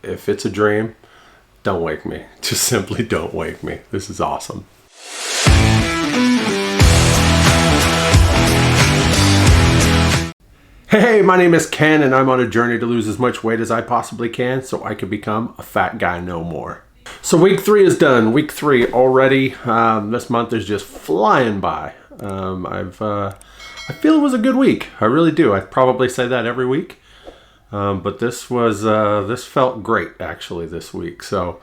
if it's a dream, don't wake me. Just simply don't wake me. This is awesome. Hey, my name is Ken, and I'm on a journey to lose as much weight as I possibly can so I can become a fat guy no more. So week 3 is done. Week 3 already. This month is just flying by. I feel it was a good week. I really do. I probably say that every week. But this felt great actually this week. So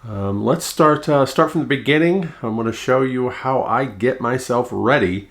let's start from the beginning. I'm going to show you how I get myself ready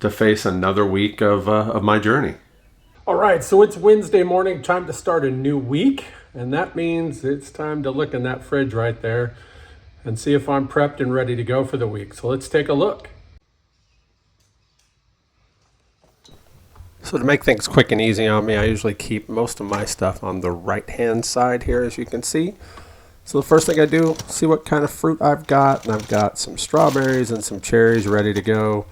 to face another week of my journey. All right, so it's Wednesday morning, time to start a new week. And that means it's time to look in that fridge right there and see if I'm prepped and ready to go for the week. So let's take a look. So to make things quick and easy on me, I usually keep most of my stuff on the right-hand side here, as you can see. So the first thing I do, see what kind of fruit I've got. And I've got some strawberries and some cherries ready to go.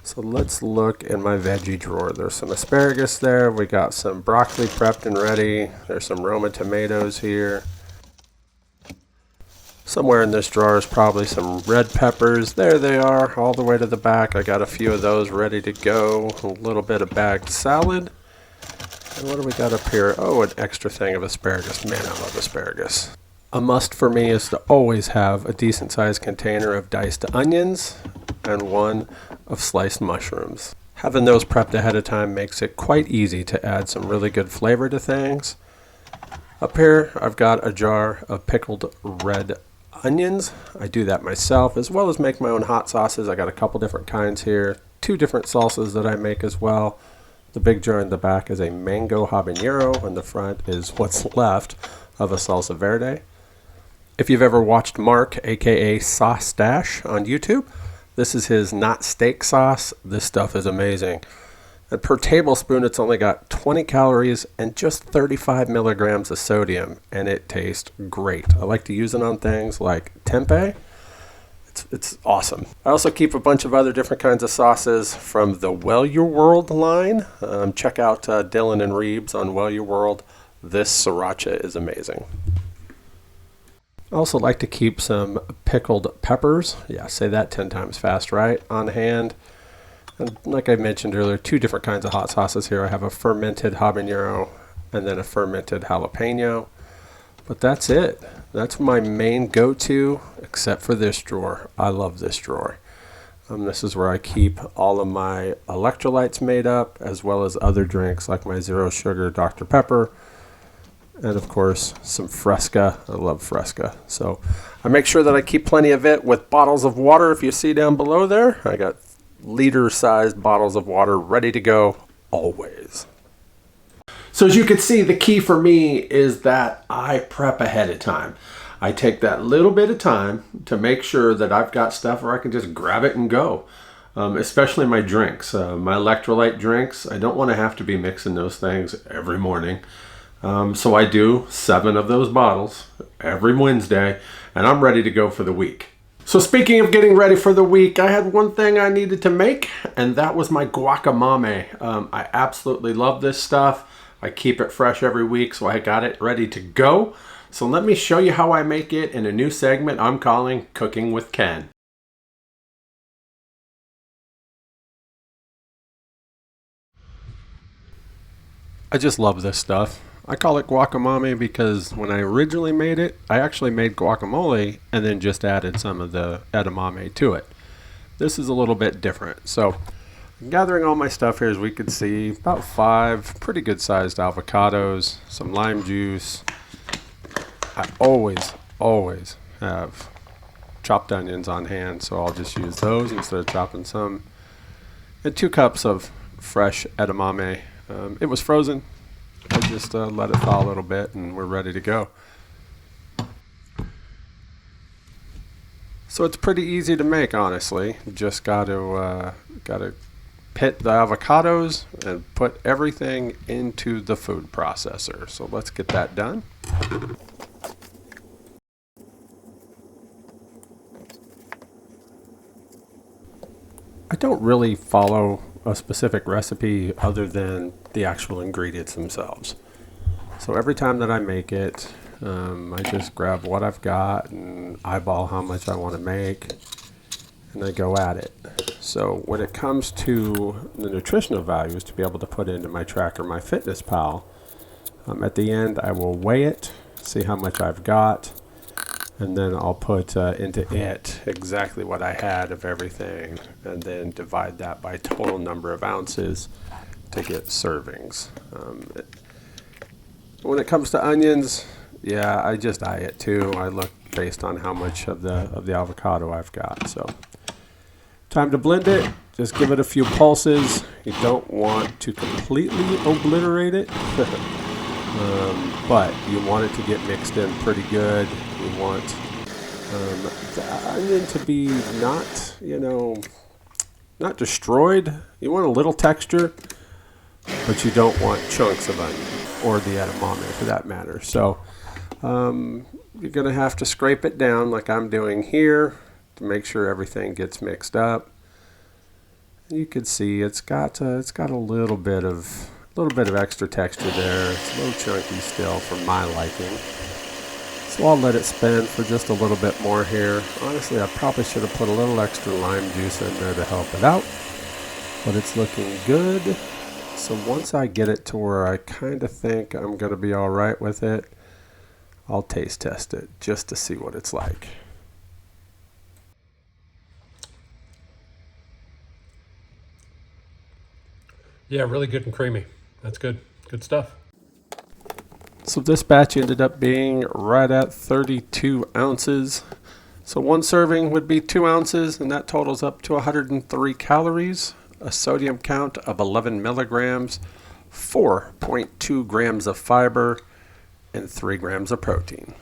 So let's look in my veggie drawer. There's some asparagus there. We got some broccoli prepped and ready. There's some Roma tomatoes here. Somewhere in this drawer is probably some red peppers. There they are, all the way to the back. I got a few of those ready to go. A little bit of bagged salad. And what do we got up here? Oh, an extra thing of asparagus. Man, I love asparagus. A must for me is to always have a decent sized container of diced onions and one of sliced mushrooms. Having those prepped ahead of time makes it quite easy to add some really good flavor to things. Up here, I've got a jar of pickled red onions. I do that myself, as well as make my own hot sauces. I got a couple different kinds here, 2 different salsas that I make as well. The big jar in the back is a mango habanero, and the front is what's left of a salsa verde. If you've ever watched Mark, aka Sauce Stash, on YouTube, this is his not steak sauce. This stuff is amazing. And per tablespoon, it's only got 20 calories and just 35 milligrams of sodium, and it tastes great. I like to use it on things like tempeh. It's awesome. I also keep a bunch of other different kinds of sauces from the Well Your World line. Check out Dylan and Reeves on Well Your World. This sriracha is amazing. I also like to keep some pickled peppers. Yeah, say that 10 times fast, right? On hand. And like I mentioned earlier, 2 different kinds of hot sauces here. I have a fermented habanero and then a fermented jalapeno. But that's it. That's my main go-to, except for this drawer. I love this drawer. This is where I keep all of my electrolytes made up, as well as other drinks like my zero sugar Dr. Pepper. And of course, some Fresca. I love Fresca. So I make sure that I keep plenty of it with bottles of water. If you see down below there, I got liter-sized bottles of water ready to go always. So as you can see, the key for me is that I prep ahead of time. I take that little bit of time to make sure that I've got stuff where I can just grab it and go. Especially my drinks, my electrolyte drinks. I don't want to have to be mixing those things every morning. So I do 7 of those bottles every Wednesday, and I'm ready to go for the week. So speaking of getting ready for the week, I had one thing I needed to make, and that was my guaca-mame. I absolutely love this stuff. I keep it fresh every week, so I got it ready to go. So let me show you how I make it in a new segment I'm calling Cooking with Ken. I just love this stuff. I call it guacamole because when I originally made it, I actually made guacamole and then just added some of the edamame to it. This is a little bit different. So I'm gathering all my stuff here, as we can see, about 5 pretty good sized avocados, some lime juice. I always have chopped onions on hand, so I'll just use those instead of chopping some. And 2 cups of fresh edamame. It was frozen. I just let it thaw a little bit and we're ready to go. So it's pretty easy to make, honestly. You just got to pit the avocados and put everything into the food processor. So let's get that done. I don't really follow a specific recipe other than the actual ingredients themselves. So every time that I make it, I just grab what I've got and eyeball how much I want to make, and I go at it. So when it comes to the nutritional values to be able to put into my tracker, MyFitnessPal, at the end I will weigh it, see how much I've got, and then I'll put into it exactly what I had of everything, and then divide that by total number of ounces to get servings. When it comes to onions, yeah, I just eye it too. I look based on how much of the avocado I've got. So time to blend it. Just give it a few pulses. You don't want to completely obliterate it, but you want it to get mixed in pretty good. You want the onion to be not destroyed. You want a little texture, but you don't want chunks of onion, or the edamame for that matter. So you're going to have to scrape it down like I'm doing here to make sure everything gets mixed up. You can see it's got a little bit of extra texture there. It's a little chunky still for my liking. So I'll let it spin for just a little bit more here. Honestly, I probably should have put a little extra lime juice in there to help it out, but it's looking good. So once I get it to where I kind of think I'm going to be all right with it, I'll taste test it just to see what it's like. Yeah, really good and creamy. That's good. Good stuff. So this batch ended up being right at 32 ounces. So one serving would be 2 ounces, and that totals up to 103 calories, a sodium count of 11 milligrams, 4.2 grams of fiber, and 3 grams of protein.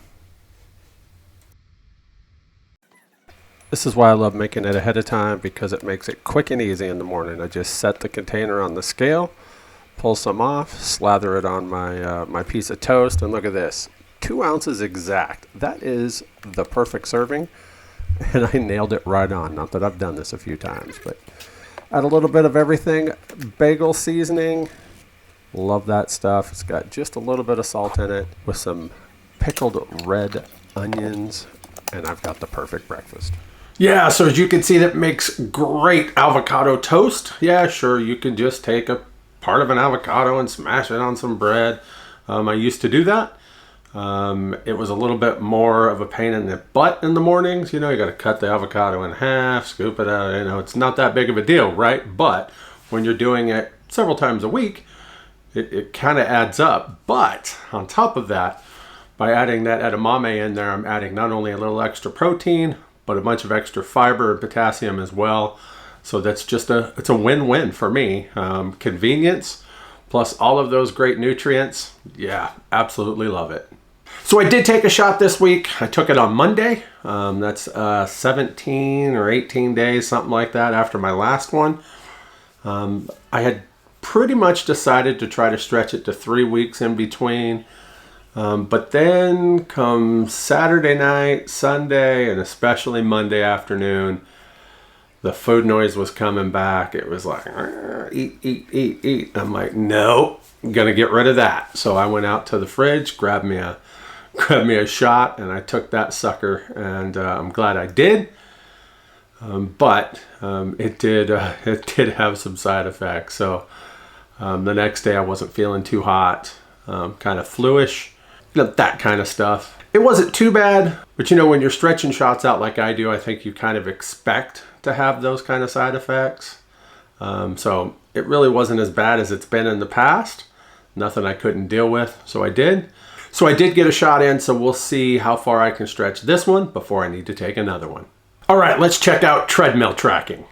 This is why I love making it ahead of time, because it makes it quick and easy in the morning. I just set the container on the scale, pull some off, slather it on my piece of toast, and look at this. 2 ounces exact. That is the perfect serving, and I nailed it right on. Not that I've done this a few times, but add a little bit of everything. Bagel seasoning, love that stuff. It's got just a little bit of salt in it with some pickled red onions, and I've got the perfect breakfast. Yeah, so as you can see, that makes great avocado toast. Yeah, sure, you can just take a part of an avocado and smash it on some bread. I used to do that. It was a little bit more of a pain in the butt in the mornings. You got to cut the avocado in half, scoop it out. It's not that big of a deal, right? But when you're doing it several times a week, it kind of adds up. But on top of that, by adding that edamame in there, I'm adding not only a little extra protein, but a bunch of extra fiber and potassium as well. So that's it's a win-win for me. Convenience plus all of those great nutrients. Yeah, absolutely love it. So I did take a shot this week. I took it on Monday. That's 17 or 18 days, something like that, after my last one. I had pretty much decided to try to stretch it to 3 weeks in between. But then come Saturday night, Sunday, and especially Monday afternoon, the food noise was coming back. It was like, eat, eat, eat, eat. I'm like, no, I'm going to get rid of that. So I went out to the fridge, grabbed me a shot, and I took that sucker, and I'm glad I did. But it did have some side effects. So the next day I wasn't feeling too hot, kind of fluish. That kind of stuff. It wasn't too bad, but when you're stretching shots out like I do, I think you kind of expect to have those kind of side effects. So it really wasn't as bad as it's been in the past. Nothing I couldn't deal with, so I did. So I did get a shot in, so we'll see how far I can stretch this one before I need to take another one. All right, let's check out treadmill tracking.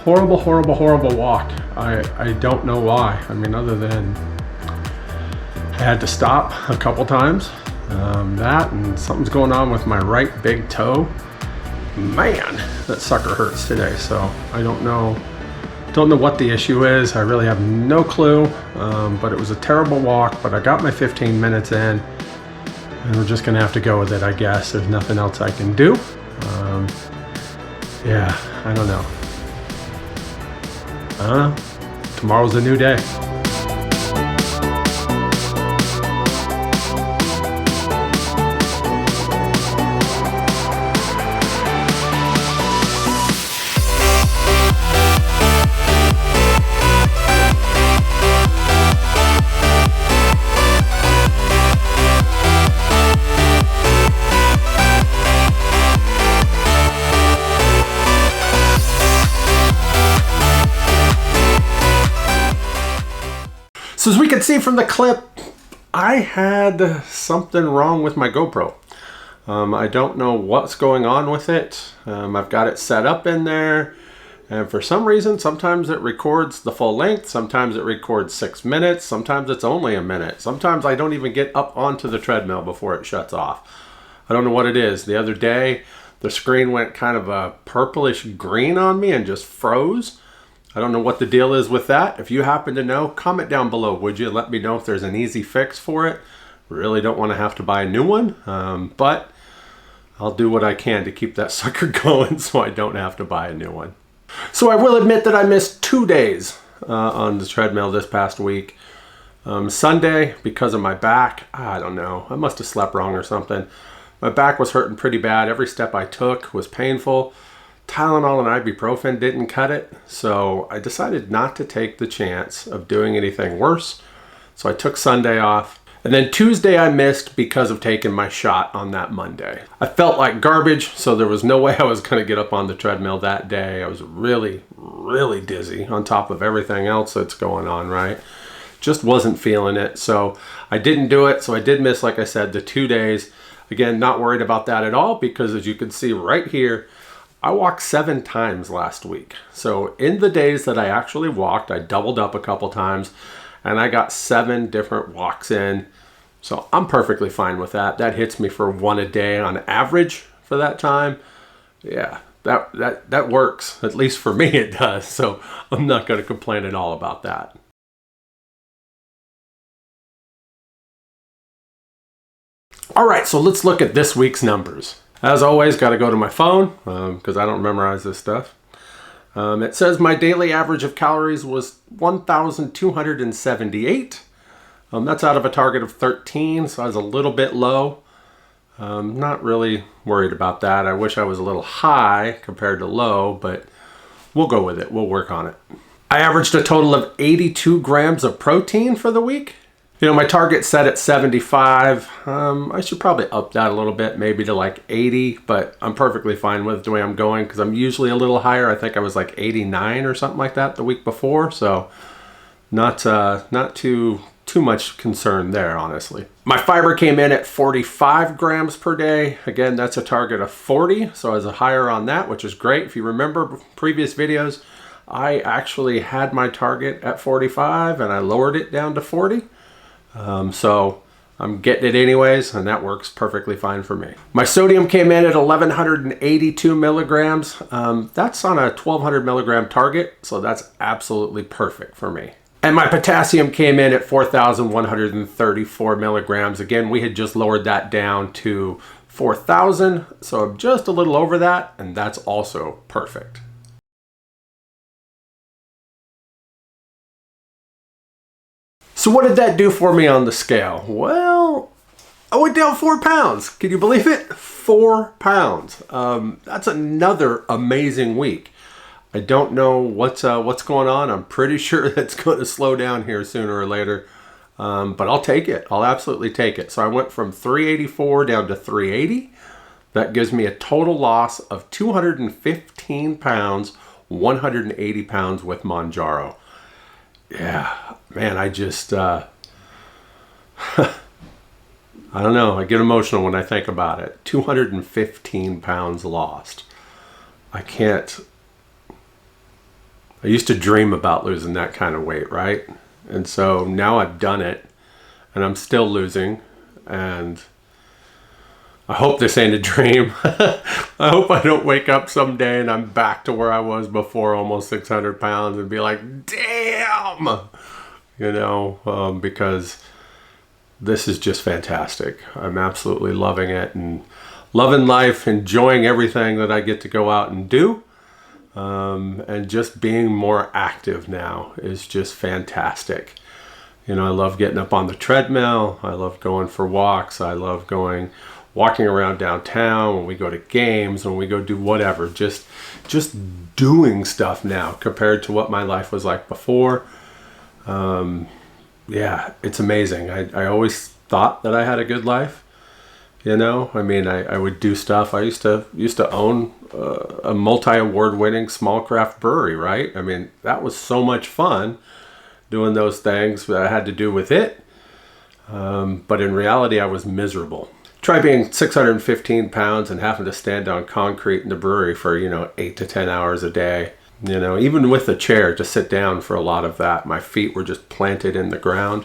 Horrible, horrible, horrible walk. I don't know why. I mean, other than I had to stop a couple times. That and something's going on with my right big toe. Man, that sucker hurts today. So I don't know what the issue is. I really have no clue. But it was a terrible walk. But I got my 15 minutes in, and we're just gonna have to go with it, I guess. There's nothing else I can do. Yeah, I don't know. Tomorrow's a new day. So as we can see from the clip, I had something wrong with my GoPro. I don't know what's going on with it. I've got it set up in there, and for some reason, sometimes it records the full length, sometimes it records 6 minutes, sometimes it's only a minute. Sometimes I don't even get up onto the treadmill before it shuts off. I don't know what it is. The other day, the screen went kind of a purplish green on me and just froze. I don't know what the deal is with that. If you happen to know, comment down below, would you? Let me know if there's an easy fix for it. Really don't want to have to buy a new one, but I'll do what I can to keep that sucker going so I don't have to buy a new one. So I will admit that I missed 2 days on the treadmill this past week. Sunday, because of my back, I don't know. I must have slept wrong or something. My back was hurting pretty bad. Every step I took was painful. Tylenol and ibuprofen didn't cut it, so I decided not to take the chance of doing anything worse. So I took Sunday off, and then Tuesday I missed because of taking my shot on that Monday. I felt like garbage, so there was no way I was going to get up on the treadmill that day. I was really, really dizzy on top of everything else that's going on, right? Just wasn't feeling it, so I didn't do it. So I did miss, like I said, the 2 days. Again, not worried about that at all, because as you can see right here, I walked 7 times last week. So in the days that I actually walked, I doubled up a couple times and I got 7 different walks in. So I'm perfectly fine with that. That hits me for 1 a day on average for that time. Yeah, that works. At least for me it does. So I'm not going to complain at all about that. All right, so let's look at this week's numbers. As always, got to go to my phone because I don't memorize this stuff. It says my daily average of calories was 1,278. That's out of a target of 13, so I was a little bit low. Not really worried about that. I wish I was a little high compared to low, but we'll go with it. We'll work on it. I averaged a total of 82 grams of protein for the week. You know, my target's set at 75. I should probably up that a little bit, maybe to like 80, but I'm perfectly fine with the way I'm going because I'm usually a little higher. I think I was like 89 or something like that the week before, so not too much concern there, honestly. My fiber came in at 45 grams per day. Again, that's a target of 40, so I was higher on that, which is great. If you remember previous videos, I actually had my target at 45 and I lowered it down to 40. So I'm getting it anyways, and that works perfectly fine for me. My sodium came in at 1,182 milligrams. That's on a 1,200 milligram target, so that's absolutely perfect for me. And my potassium came in at 4,134 milligrams. Again, we had just lowered that down to 4,000, so I'm just a little over that, and that's also perfect. So what did that do for me on the scale? Well, I went down 4 pounds. Can you believe it? 4 pounds. That's another amazing week. I don't know what's going on. I'm pretty sure that's going to slow down here sooner or later. But I'll take it. I'll absolutely take it. So I went from 384 down to 380. That gives me a total loss of 215 pounds, 180 pounds with Mounjaro. Yeah, man, I just, I don't know. I get emotional when I think about it. 215 pounds lost. I can't I used to dream about losing that kind of weight, right? And so now I've done it, and I'm still losing, and I hope this ain't a dream. I hope I don't wake up someday and I'm back to where I was before, almost 600 pounds, and be like, damn! You know, because this is just fantastic. I'm absolutely loving it and loving life, enjoying everything that I get to go out and do. And just being more active now is just fantastic. You know, I love getting up on the treadmill. I love going for walks. I love walking around downtown, when we go to games, when we go do whatever, just doing stuff now compared to what my life was like before. Yeah, it's amazing. I always thought that I had a good life. You know, I mean, I would do stuff. I used to own a multi-award winning small craft brewery, right? I mean, that was so much fun doing those things that I had to do with it. But in reality, I was miserable. Try being 615 pounds and having to stand on concrete in the brewery for, 8 to 10 hours a day. You know, even with a chair to sit down for a lot of that, my feet were just planted in the ground.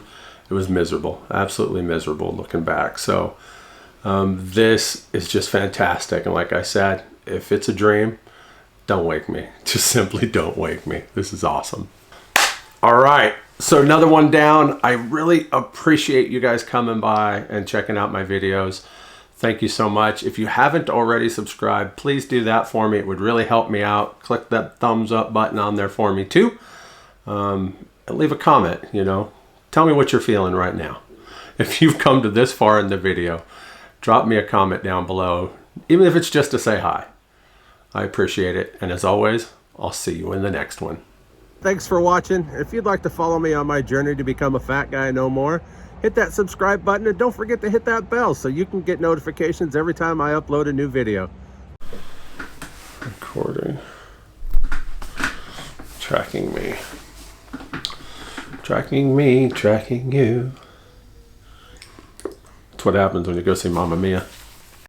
It was miserable, absolutely miserable looking back. So this is just fantastic. And like I said, if it's a dream, don't wake me. Just simply don't wake me. This is awesome. All right. So another one down. I really appreciate you guys coming by and checking out my videos. Thank you so much. If you haven't already subscribed, please do that for me. It would really help me out. Click that thumbs up button on there for me too. And leave a comment, Tell me what you're feeling right now. If you've come to this far in the video, drop me a comment down below, even if it's just to say hi. I appreciate it. And as always, I'll see you in the next one. Thanks for watching. If you'd like to follow me on my journey to become a fat guy no more, hit that subscribe button and don't forget to hit that bell so you can get notifications every time I upload a new video. Recording. Tracking me. Tracking me, tracking you. That's what happens when you go see Mamma Mia.